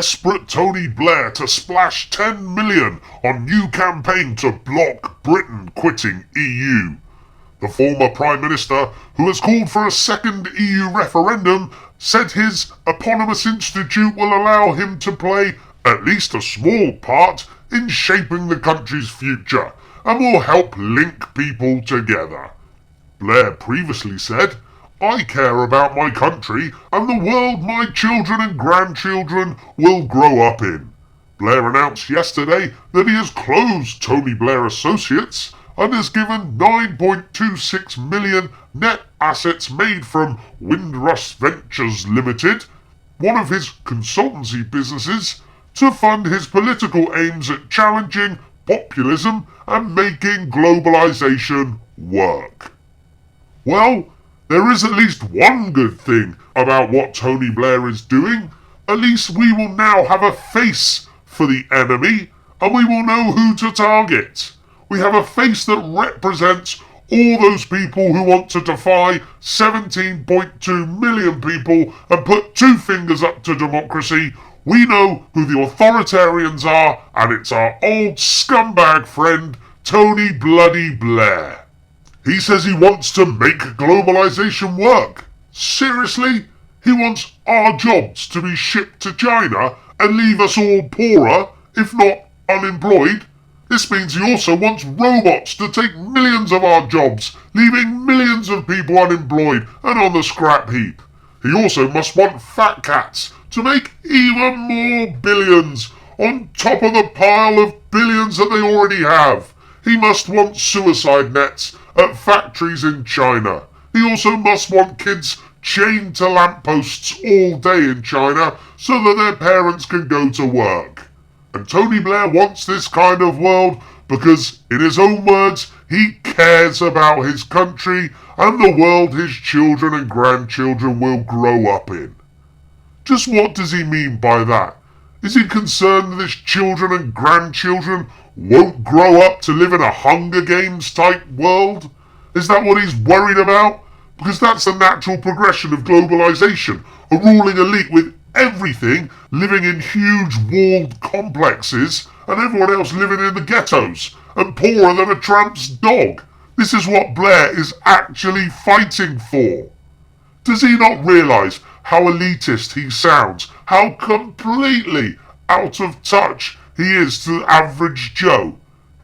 desperate Tony Blair to splash 10 million on new campaign to block Britain quitting EU. The former Prime Minister, who has called for a second EU referendum, said his eponymous institute will allow him to play at least a small part in shaping the country's future and will help link people together. Blair previously said, "I care about my country and the world my children and grandchildren will grow up in." Blair announced yesterday that he has closed Tony Blair Associates and has given 9.26 million net assets made from Windrush Ventures Limited, one of his consultancy businesses, to fund his political aims at challenging populism and making globalization work. Well, there is at least one good thing about what Tony Blair is doing. At least we will now have a face for the enemy and we will know who to target. We have a face that represents all those people who want to defy 17.2 million people and put two fingers up to democracy. We know who the authoritarians are, and it's our old scumbag friend, Tony Bloody Blair. He says he wants to make globalization work. Seriously? He wants our jobs to be shipped to China and leave us all poorer, if not unemployed? This means he also wants robots to take millions of our jobs, leaving millions of people unemployed and on the scrap heap. He also must want fat cats to make even more billions on top of the pile of billions that they already have. He must want suicide nets at factories in China. He also must want kids chained to lampposts all day in China so that their parents can go to work. And Tony Blair wants this kind of world because, in his own words, he cares about his country and the world his children and grandchildren will grow up in. Just what does he mean by that? Is he concerned that his children and grandchildren won't grow up to live in a Hunger Games type world? Is that what he's worried about? Because that's the natural progression of globalization, a ruling elite with everything living in huge walled complexes and everyone else living in the ghettos and poorer than a tramp's dog. This is what Blair is actually fighting for. Does he not realise how elitist he sounds, how completely out of touch he is to the average Joe?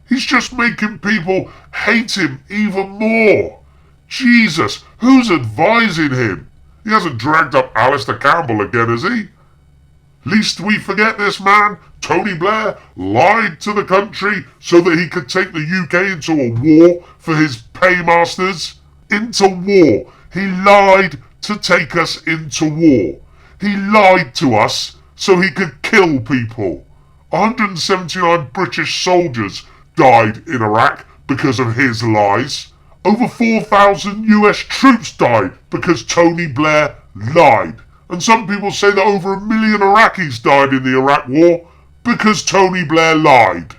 He's just making people hate him even more. Jesus, who's advising him? He hasn't dragged up Alistair Campbell again, has he? Lest we forget this man, Tony Blair lied to the country so that he could take the UK into a war for his paymasters. Into war. He lied to take us into war. He lied to us so he could kill people. 179 British soldiers died in Iraq because of his lies. Over 4,000 US troops died because Tony Blair lied. And some people say that over 1 million Iraqis died in the Iraq War because Tony Blair lied.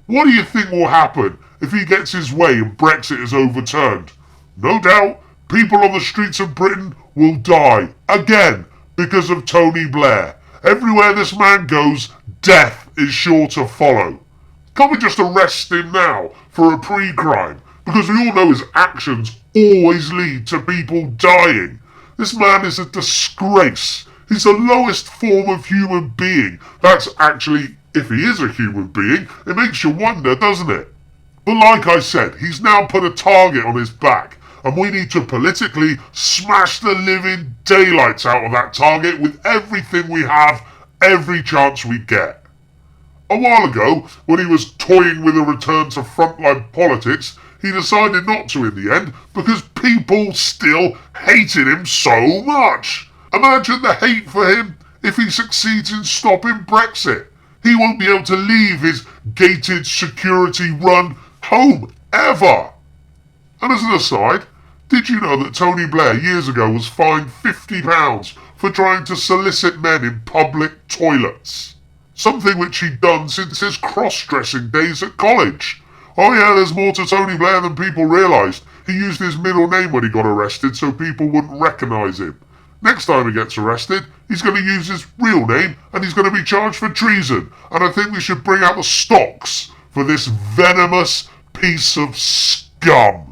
What do you think will happen if he gets his way and Brexit is overturned? No doubt, people on the streets of Britain will die again because of Tony Blair. Everywhere this man goes, death is sure to follow. Can't we just arrest him now for a pre-crime? Because we all know his actions always lead to people dying. This man is a disgrace. He's the lowest form of human being. That's actually, if he is a human being, it makes you wonder, doesn't it? But like I said, he's now put a target on his back, and we need to politically smash the living daylights out of that target with everything we have, every chance we get. A while ago, when he was toying with a return to frontline politics, he decided not to in the end because people still hated him so much. Imagine the hate for him if he succeeds in stopping Brexit. He won't be able to leave his gated security-run home ever. And as an aside, did you know that Tony Blair years ago was fined £50 for trying to solicit men in public toilets? Something which he'd done since his cross-dressing days at college. Oh yeah, there's more to Tony Blair than people realised. He used his middle name when he got arrested so people wouldn't recognise him. Next time he gets arrested, he's going to use his real name and he's going to be charged for treason. And I think we should bring out the stocks for this venomous piece of scum.